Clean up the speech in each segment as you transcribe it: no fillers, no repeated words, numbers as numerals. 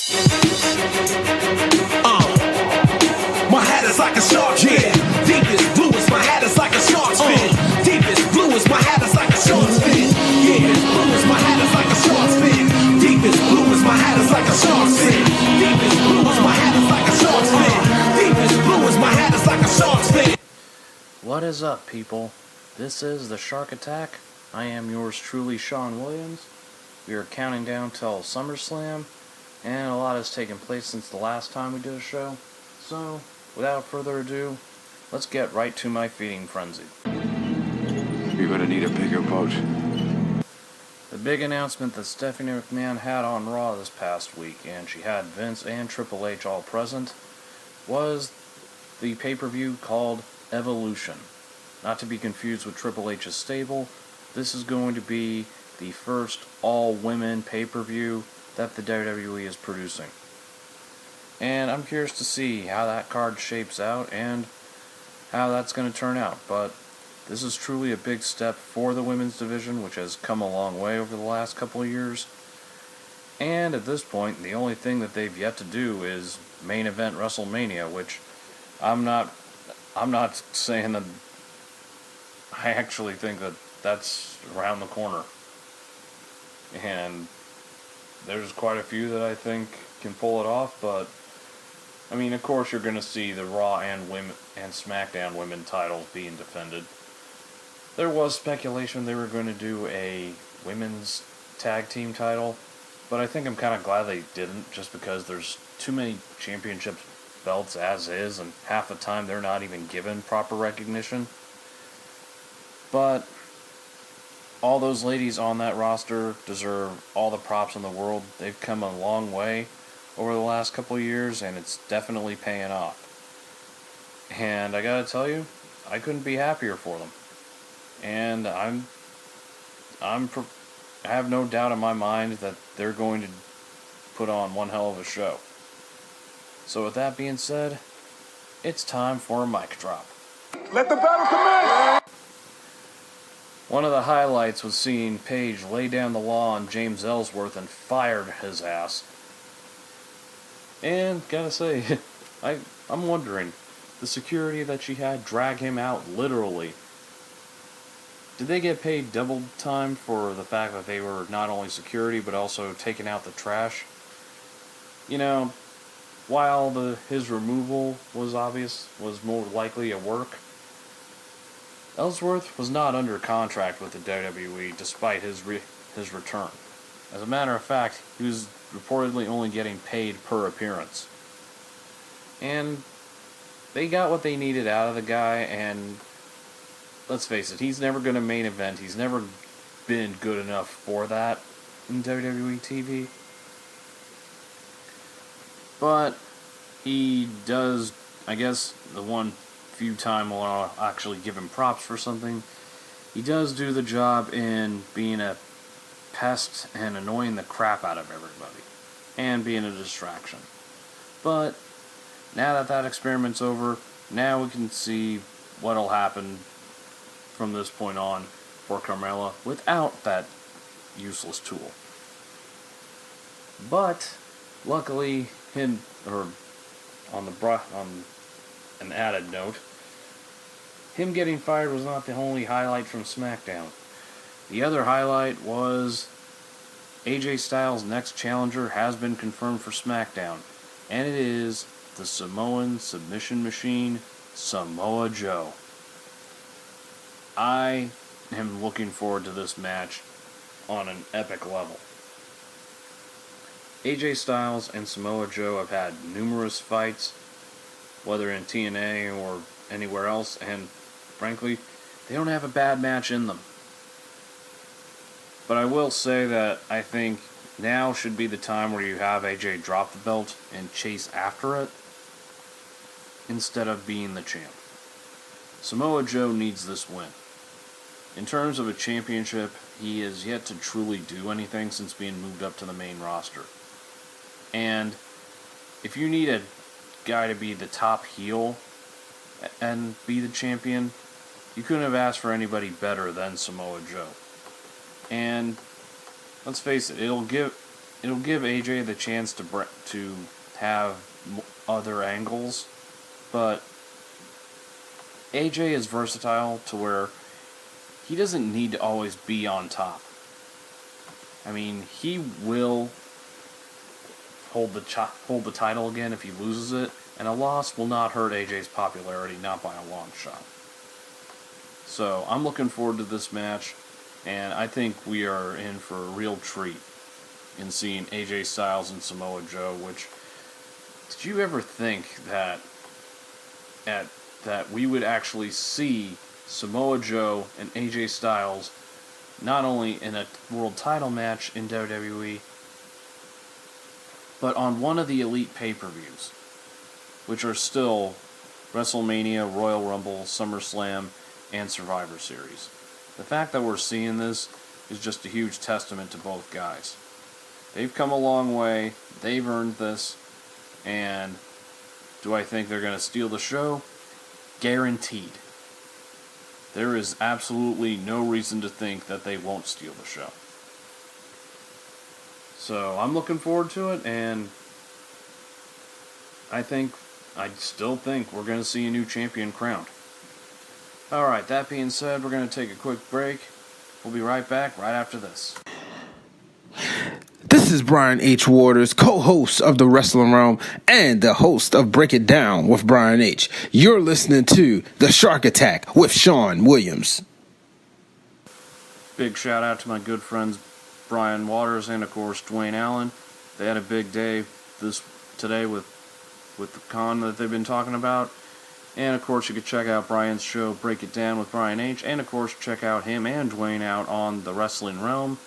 My hat is like a shark's fin. Deepest blue is my hat is like a shark's fin. Deepest blue is my hat is like a shark's fin. Yeah, blue is my hat is like a shark's fin. Deepest blue is my hat is like a shark's fin. Deepest blue is my hat is like a shark's fin. Deepest blue is my hat is like a shark's fin. What is up, people? This is the Shark Attack. I am yours truly, Sean Williams. We are counting down till SummerSlam, and a lot has taken place since the last time we did a show. So, without further ado, let's get right to my feeding frenzy. You're gonna need a bigger boat. The big announcement that Stephanie McMahon had on Raw this past week, and she had Vince and Triple H all present, was the pay-per-view called Evolution. Not to be confused with Triple H's stable, this is going to be the first all-women pay-per-view that the WWE is producing. And I'm curious to see how that card shapes out and how that's going to turn out. But this is truly a big step for the women's division, which has come a long way over the last couple of years. And at this point, the only thing that they've yet to do is main event WrestleMania, which I'm not saying that I actually think that that's around the corner. And there's quite a few that I think can pull it off, but I mean, of course, you're going to see the Raw and SmackDown women titles being defended. There was speculation they were going to do a women's tag team title, but I think I'm kind of glad they didn't, just because there's too many championship belts as is, and half the time they're not even given proper recognition. But all those ladies on that roster deserve all the props in the world. They've come a long way over the last couple of years, and it's definitely paying off. And I gotta tell you, I couldn't be happier for them. And I have no doubt in my mind that they're going to put on one hell of a show. So with that being said, it's time for a mic drop. Let the battle commence! One of the highlights was seeing Paige lay down the law on James Ellsworth and fired his ass. And, gotta say, I'm wondering, the security that she had drag him out literally. Did they get paid double time for the fact that they were not only security, but also taking out the trash? You know, while his removal was more likely a work, Ellsworth was not under contract with the WWE despite his return. As a matter of fact, he was reportedly only getting paid per appearance. And they got what they needed out of the guy, and let's face it, he's never going to main event. He's never been good enough for that in WWE TV. But he does, I guess, the one few time I'll actually give him props for something. He does do the job in being a pest and annoying the crap out of everybody, and being a distraction. But now that experiment's over, now we can see what'll happen from this point on for Carmella without that useless tool. But luckily, on an added note, him getting fired was not the only highlight from SmackDown. The other highlight was AJ Styles' next challenger has been confirmed for SmackDown, and it is the Samoan submission machine, Samoa Joe. I am looking forward to this match on an epic level. AJ Styles and Samoa Joe have had numerous fights, whether in TNA or anywhere else, and frankly, they don't have a bad match in them. But I will say that I think now should be the time where you have AJ drop the belt and chase after it, instead of being the champ. Samoa Joe needs this win. In terms of a championship, he has yet to truly do anything since being moved up to the main roster. And if you need a guy to be the top heel and be the champion, you couldn't have asked for anybody better than Samoa Joe. And let's face it, it'll give AJ the chance to have other angles, but AJ is versatile to where he doesn't need to always be on top. I mean, he will hold the title again if he loses it, and a loss will not hurt AJ's popularity, not by a long shot. So I'm looking forward to this match, and I think we are in for a real treat in seeing AJ Styles and Samoa Joe. Which, did you ever think that we would actually see Samoa Joe and AJ Styles not only in a world title match in WWE, but on one of the Elite pay-per-views, which are still WrestleMania, Royal Rumble, SummerSlam, and Survivor Series? The fact that we're seeing this is just a huge testament to both guys. They've come a long way, they've earned this, and do I think they're going to steal the show? Guaranteed. There is absolutely no reason to think that they won't steal the show. So I'm looking forward to it, and I still think we're going to see a new champion crowned. Alright, that being said, we're going to take a quick break. We'll be right back right after this. This is Brian H. Waters, co-host of The Wrestling Realm and the host of Break It Down with Brian H. You're listening to The Shark Attack with Sean Williams. Big shout out to my good friends Brian Waters and, of course, Dwayne Allen. They had a big day today with the con that they've been talking about. And, of course, you could check out Brian's show, Break It Down with Brian H. And, of course, check out him and Dwayne out on The Wrestling Realm.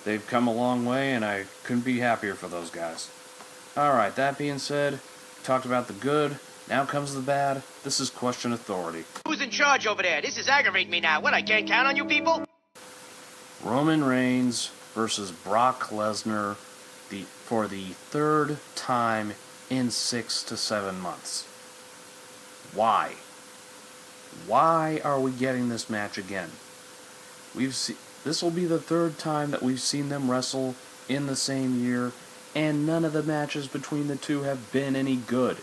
They've come a long way, and I couldn't be happier for those guys. Alright, that being said, talked about the good, now comes the bad. This is Question Authority. Who's in charge over there? This is aggravating me now. What, I can't count on you people? Roman Reigns versus Brock Lesnar for the third time in 6 to 7 months. Why? Why are we getting this match again? This will be the third time that we've seen them wrestle in the same year, and none of the matches between the two have been any good.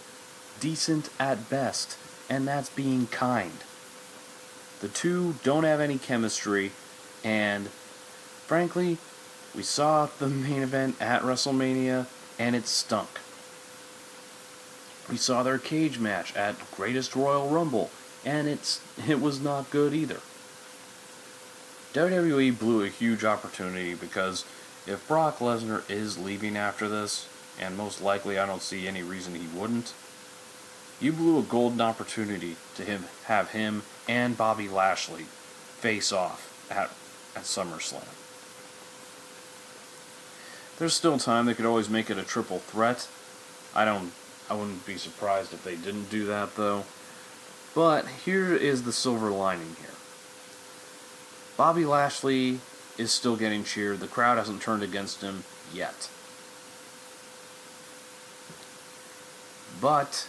Decent at best, and that's being kind. The two don't have any chemistry, and frankly, we saw the main event at WrestleMania, and it stunk. We saw their cage match at Greatest Royal Rumble, and it was not good either. WWE blew a huge opportunity, because if Brock Lesnar is leaving after this, and most likely I don't see any reason he wouldn't, you blew a golden opportunity to have him and Bobby Lashley face off at SummerSlam. There's still time. They could always make it a triple threat. I wouldn't be surprised if they didn't do that, though. But here is the silver lining here. Bobby Lashley is still getting cheered. The crowd hasn't turned against him yet. But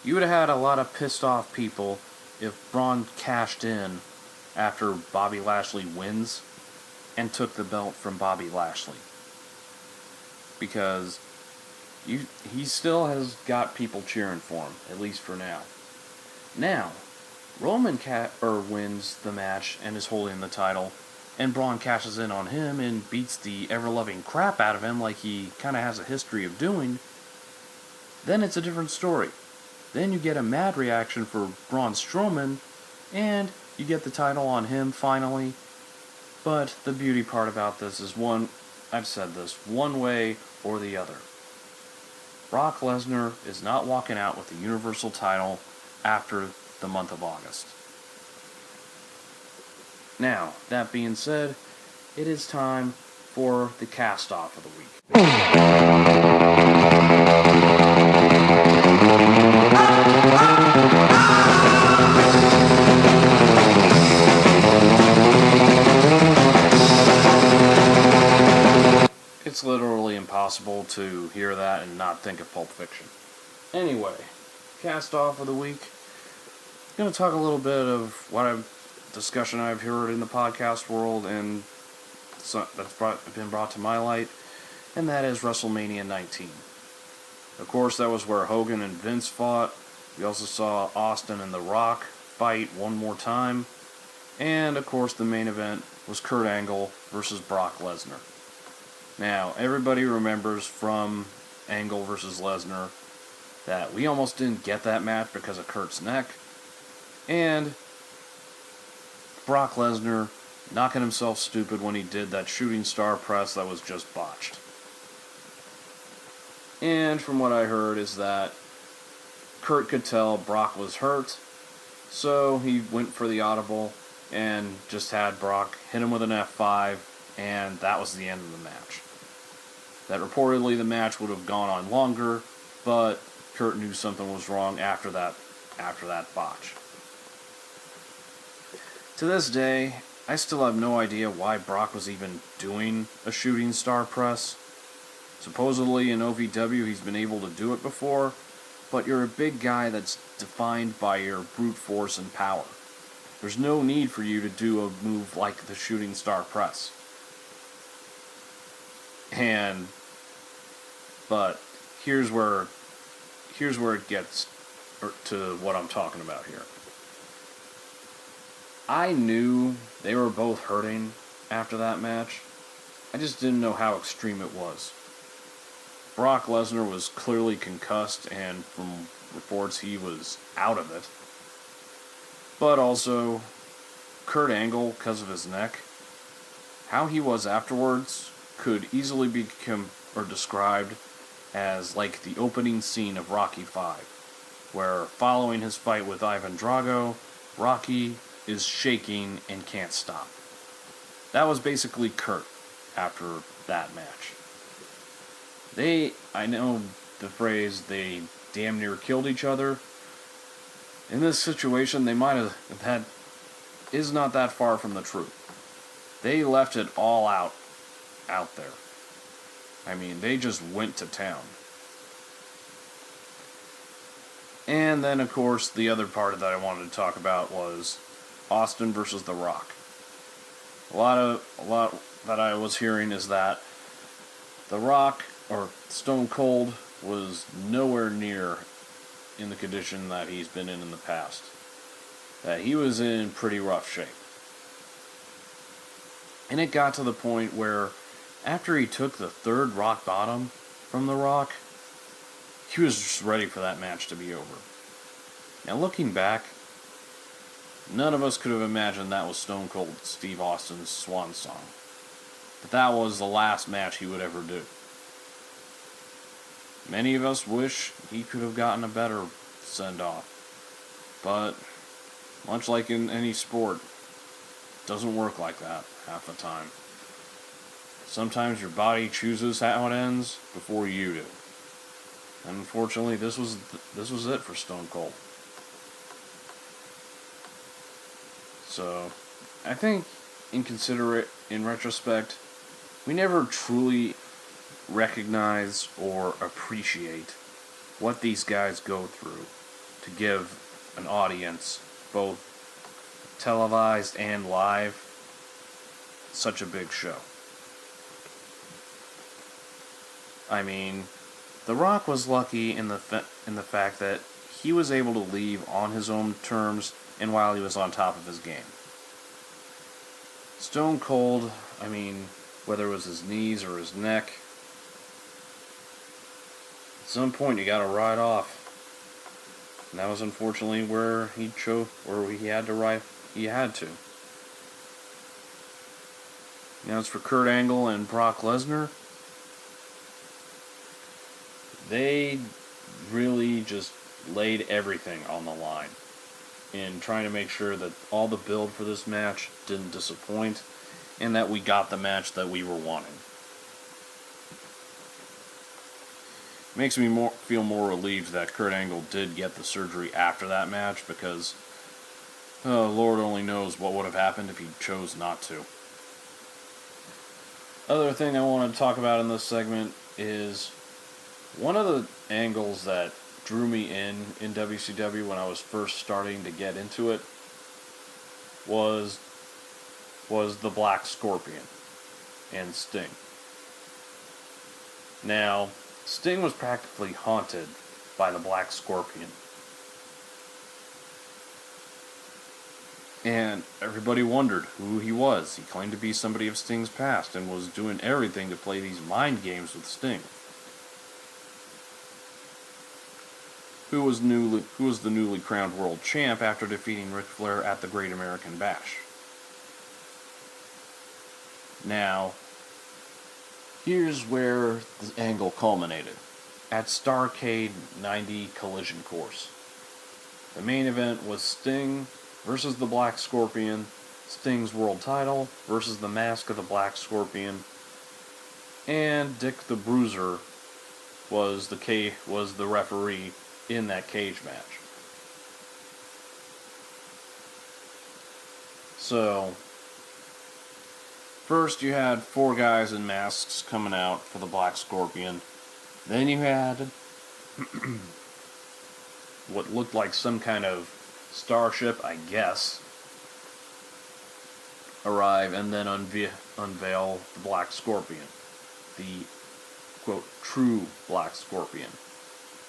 you would have had a lot of pissed off people if Braun cashed in after Bobby Lashley wins and took the belt from Bobby Lashley. Because he still has got people cheering for him, at least for now. Now, Roman wins the match and is holding the title, and Braun cashes in on him and beats the ever-loving crap out of him like he kind of has a history of doing, then it's a different story. Then you get a mad reaction for Braun Strowman, and you get the title on him finally. But the beauty part about this is I've said this, one way or the other. Brock Lesnar is not walking out with the Universal title after the month of August. Now, that being said, it is time for the cast-off of the week. It's literally impossible to hear that and not think of Pulp Fiction. Anyway, cast-off of the week. I'm going to talk a little bit of discussion I've heard in the podcast world, and that's been brought to my light. and that is WrestleMania 19. Of course, that was where Hogan and Vince fought. We also saw Austin and The Rock fight one more time. And, of course, the main event was Kurt Angle versus Brock Lesnar. Now, everybody remembers from Angle versus Lesnar that we almost didn't get that match because of Kurt's neck. And Brock Lesnar knocking himself stupid when he did that shooting star press that was just botched. And from what I heard is that Kurt could tell Brock was hurt, so he went for the audible and just had Brock hit him with an F5, and that was the end of the match. That reportedly the match would have gone on longer, but Kurt knew something was wrong after that botch. To this day, I still have no idea why Brock was even doing a shooting star press. Supposedly in OVW he's been able to do it before, but you're a big guy that's defined by your brute force and power. There's no need for you to do a move like the shooting star press. But here's where it gets to what I'm talking about here. I knew they were both hurting after that match. I just didn't know how extreme it was. Brock Lesnar was clearly concussed, and from reports he was out of it. But also, Kurt Angle, because of his neck, how he was afterwards could easily be described as like the opening scene of Rocky V, where following his fight with Ivan Drago, Rocky is shaking and can't stop. That was basically Kurt after that match. I know the phrase, they damn near killed each other. In this situation, they might have had, is not that far from the truth. They left it all out there. I mean, they just went to town. And then, of course, the other part that I wanted to talk about was Austin versus The Rock. A lot that I was hearing is that The Rock, or Stone Cold, was nowhere near in the condition that he's been in the past. That he was in pretty rough shape. And it got to the point where, after he took the third rock bottom from The Rock, he was just ready for that match to be over. Now, looking back, none of us could have imagined that was Stone Cold Steve Austin's swan song. But that was the last match he would ever do. Many of us wish he could have gotten a better send-off. But, much like in any sport, it doesn't work like that half the time. Sometimes your body chooses how it ends before you do. And unfortunately, this was it for Stone Cold. So, I think, in retrospect, we never truly recognize or appreciate what these guys go through to give an audience, both televised and live, such a big show. I mean, The Rock was lucky in the fact that he was able to leave on his own terms and while he was on top of his game. Stone Cold, I mean, whether it was his knees or his neck, at some point you gotta ride off. And that was unfortunately where he chose, or he had to ride. He had to. Now as for Kurt Angle and Brock Lesnar, they really just laid everything on the line in trying to make sure that all the build for this match didn't disappoint and that we got the match that we were wanting. Makes me feel more relieved that Kurt Angle did get the surgery after that match, because Lord only knows what would have happened if he chose not to. Other thing I want to talk about in this segment is one of the angles that drew me in WCW when I was first starting to get into it was the Black Scorpion and Sting. Now, Sting was practically haunted by the Black Scorpion. And everybody wondered who he was. He claimed to be somebody of Sting's past and was doing everything to play these mind games with Sting. Who was the newly crowned world champ after defeating Ric Flair at the Great American Bash. Now, here's where the angle culminated. At Starrcade 90 Collision Course. The main event was Sting versus the Black Scorpion, Sting's world title versus the Mask of the Black Scorpion, and Dick the Bruiser was the referee in that cage match. So, first you had 4 guys in masks coming out for the Black Scorpion. Then you had what looked like some kind of starship, I guess, arrive and then unveil the Black Scorpion. The, quote, true Black Scorpion.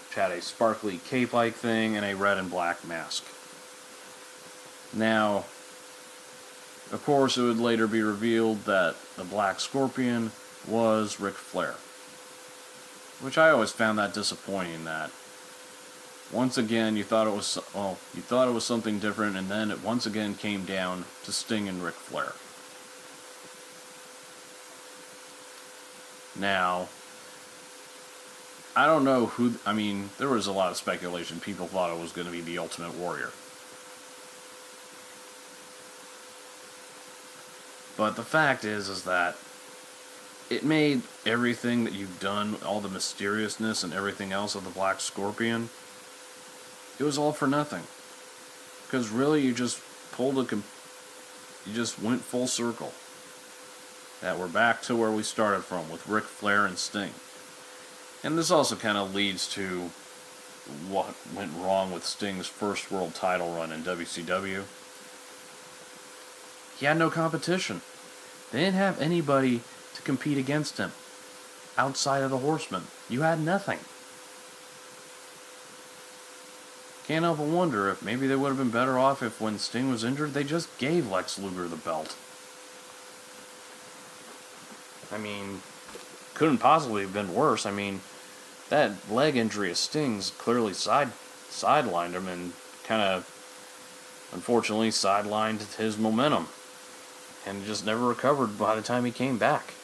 Which had a sparkly cape-like thing and a red and black mask. Now, of course, it would later be revealed that the Black Scorpion was Ric Flair. Which I always found that disappointing, that once again you thought it was something different, and then it once again came down to Sting and Ric Flair. Now, I don't know who, there was a lot of speculation. People thought it was going to be the Ultimate Warrior. But the fact is that it made everything that you've done, all the mysteriousness and everything else of the Black Scorpion, it was all for nothing. Because really you just went full circle. That we're back to where we started from with Ric Flair and Sting. And this also kind of leads to what went wrong with Sting's first world title run in WCW. He had no competition. They didn't have anybody to compete against him outside of the Horsemen. You had nothing. Can't help but wonder if maybe they would have been better off if when Sting was injured, they just gave Lex Luger the belt. Couldn't possibly have been worse. That leg injury of Sting's clearly sidelined him and kind of, unfortunately, sidelined his momentum. And just never recovered by the time he came back.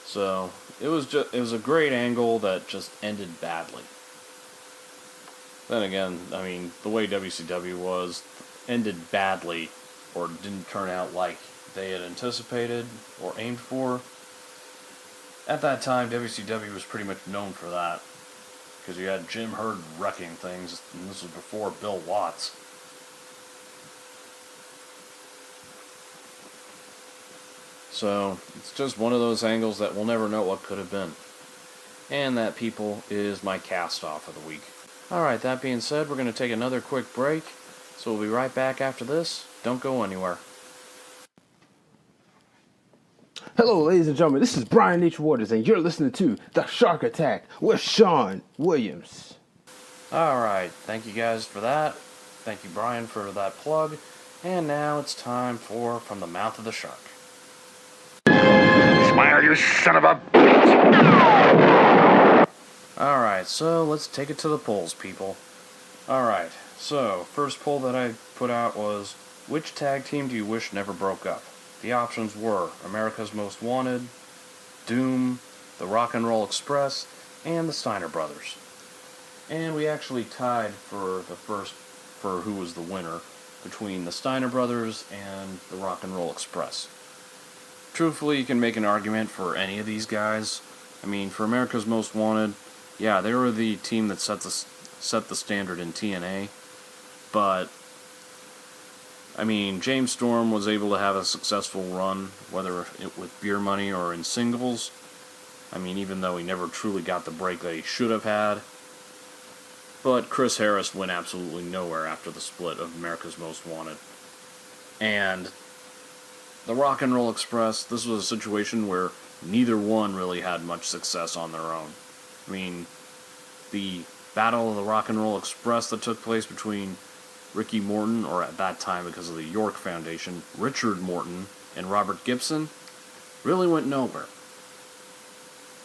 So, it was a great angle that just ended badly. Then again, the way WCW was, ended badly, or didn't turn out like they had anticipated or aimed for. At that time, WCW was pretty much known for that. Because you had Jim Herd wrecking things, and this was before Bill Watts. So, it's just one of those angles that we'll never know what could have been. And that, people, is my cast-off of the week. Alright, that being said, we're going to take another quick break. So we'll be right back after this. Don't go anywhere. Hello, ladies and gentlemen. This is Brian H. Waters, and you're listening to The Shark Attack with Sean Williams. Alright, thank you guys for that. Thank you, Brian, for that plug. And now it's time for From the Mouth of the Shark. Smile, you son of a bitch! Alright, so let's take it to the polls, people. Alright, so first poll that I put out was, which tag team do you wish never broke up? The options were America's Most Wanted, Doom, the Rock and Roll Express, and the Steiner Brothers. And we actually tied for who was the winner between the Steiner Brothers and the Rock and Roll Express. Truthfully, you can make an argument for any of these guys. For America's Most Wanted, yeah, they were the team that set the standard in TNA, but James Storm was able to have a successful run, whether it with Beer Money or in singles. Even though he never truly got the break that he should have had. But Chris Harris went absolutely nowhere after the split of America's Most Wanted. And the Rock and Roll Express, this was a situation where neither one really had much success on their own. I mean, the Battle of the Rock and Roll Express that took place between Ricky Morton, or at that time because of the York Foundation, Richard Morton and Robert Gibson, really went nowhere.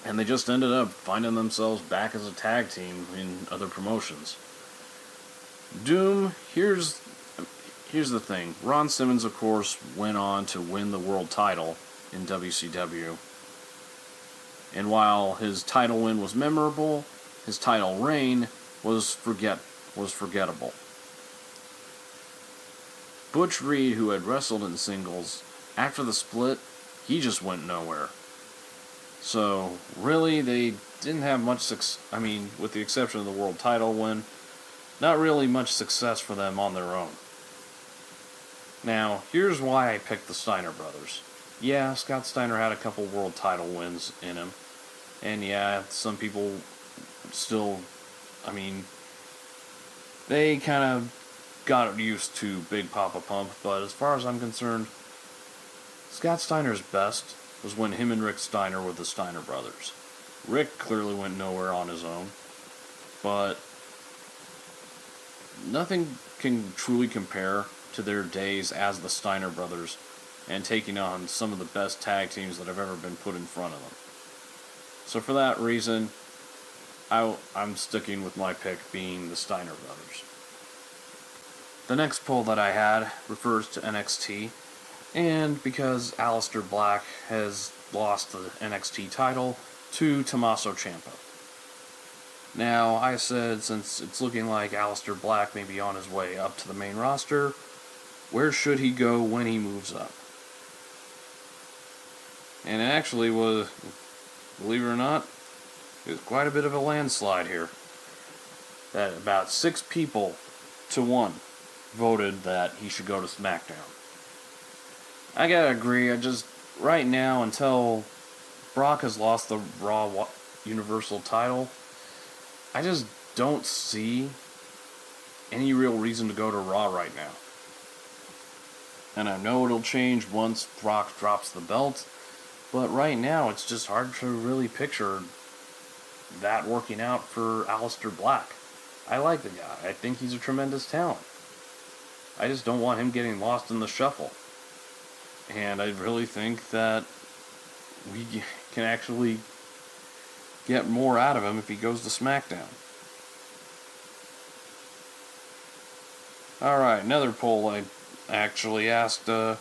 And they just ended up finding themselves back as a tag team in other promotions. Doom, here's the thing. Ron Simmons, of course, went on to win the world title in WCW. And while his title win was memorable, his title reign was forgettable. Butch Reed, who had wrestled in singles, after the split, he just went nowhere. So, really, they didn't have much success. I mean, with the exception of the world title win, not really much success for them on their own. Now, here's why I picked the Steiner brothers. Yeah, Scott Steiner had a couple world title wins in him. And yeah, some people still, they kind of got used to Big Papa Pump, but as far as I'm concerned, Scott Steiner's best was when him and Rick Steiner were the Steiner brothers. Rick clearly went nowhere on his own, but nothing can truly compare to their days as the Steiner brothers and taking on some of the best tag teams that have ever been put in front of them. So for that reason, I'm sticking with my pick being the Steiner brothers. The next poll that I had refers to NXT, and because Aleister Black has lost the NXT title to Tommaso Ciampa. Now, I said since it's looking like Aleister Black may be on his way up to the main roster, where should he go when he moves up? And it actually was, believe it or not, it was quite a bit of a landslide here. That about 6 people to 1 voted that he should go to SmackDown. I gotta agree, right now, until Brock has lost the Raw Universal title, I just don't see any real reason to go to Raw right now. And I know it'll change once Brock drops the belt, but right now it's just hard to really picture that working out for Aleister Black. I like the guy. I think he's a tremendous talent. I just don't want him getting lost in the shuffle. And I really think that we can actually get more out of him if he goes to SmackDown. Alright, another poll I actually asked, who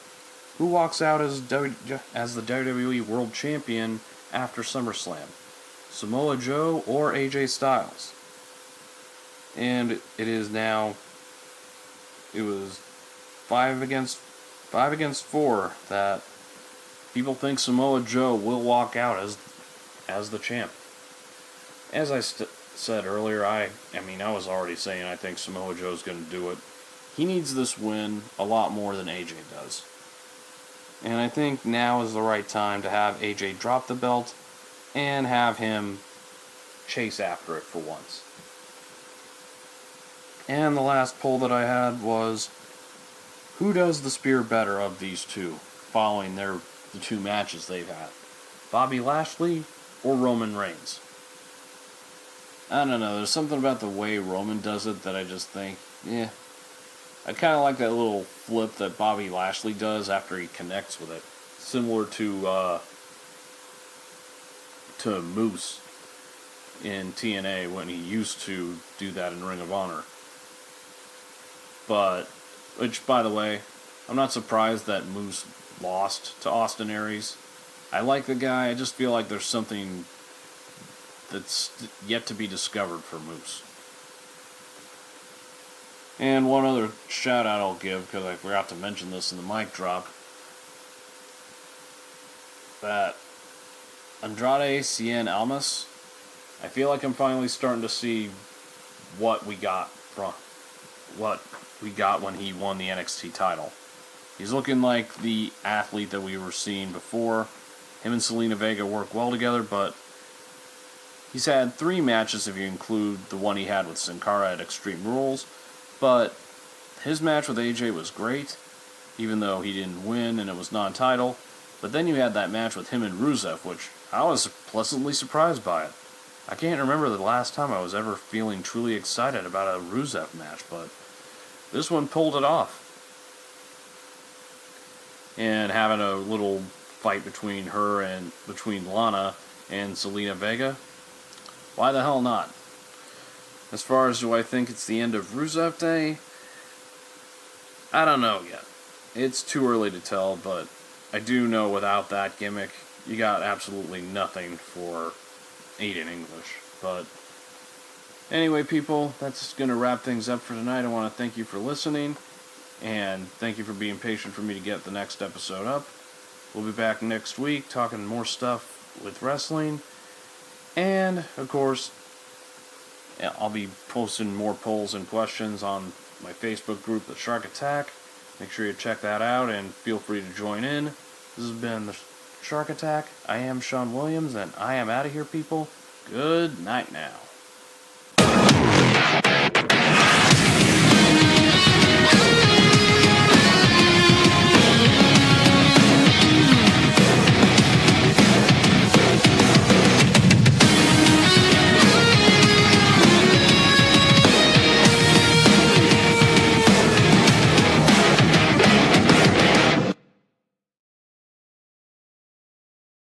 walks out as the WWE World Champion after SummerSlam? Samoa Joe or AJ Styles? And it was 5 against 4 that people think Samoa Joe will walk out as the champ. As I said earlier, I was already saying I think Samoa Joe's going to do it. He needs this win a lot more than AJ does. And I think now is the right time to have AJ drop the belt and have him chase after it for once. And the last poll that I had was, who does the spear better of these two following the 2 matches they've had? Bobby Lashley or Roman Reigns? I don't know, there's something about the way Roman does it that I just think, I kind of like that little flip that Bobby Lashley does after he connects with it. Similar to Moose in TNA when he used to do that in Ring of Honor. Which, by the way, I'm not surprised that Moose lost to Austin Aries. I like the guy, I just feel like there's something that's yet to be discovered for Moose. And one other shout out I'll give, because I forgot to mention this in the mic drop, that Andrade Cien Almas, I feel like I'm finally starting to see what we got when he won the NXT title. He's looking like the athlete that we were seeing before. Him and Selena Vega work well together, but he's had 3 matches if you include the one he had with Sin Cara at Extreme Rules. But his match with AJ was great. even though he didn't win and it was non-title. But then you had that match with him and Rusev, which I was pleasantly surprised by it. I can't remember the last time I was ever feeling truly excited about a Rusev match, but this one pulled it off. And having a little fight between Lana and Zelina Vega, why the hell not? As far as do I think it's the end of Rusev Day, I don't know yet. It's too early to tell, but I do know without that gimmick, you got absolutely nothing for Aiden English. But anyway, people, that's going to wrap things up for tonight. I want to thank you for listening, and thank you for being patient for me to get the next episode up. We'll be back next week talking more stuff with wrestling, and of course, I'll be posting more polls and questions on my Facebook group, The Shark Attack. Make sure you check that out and feel free to join in. This has been The Shark Attack. I am Sean Williams, and I am out of here, people. Good night now.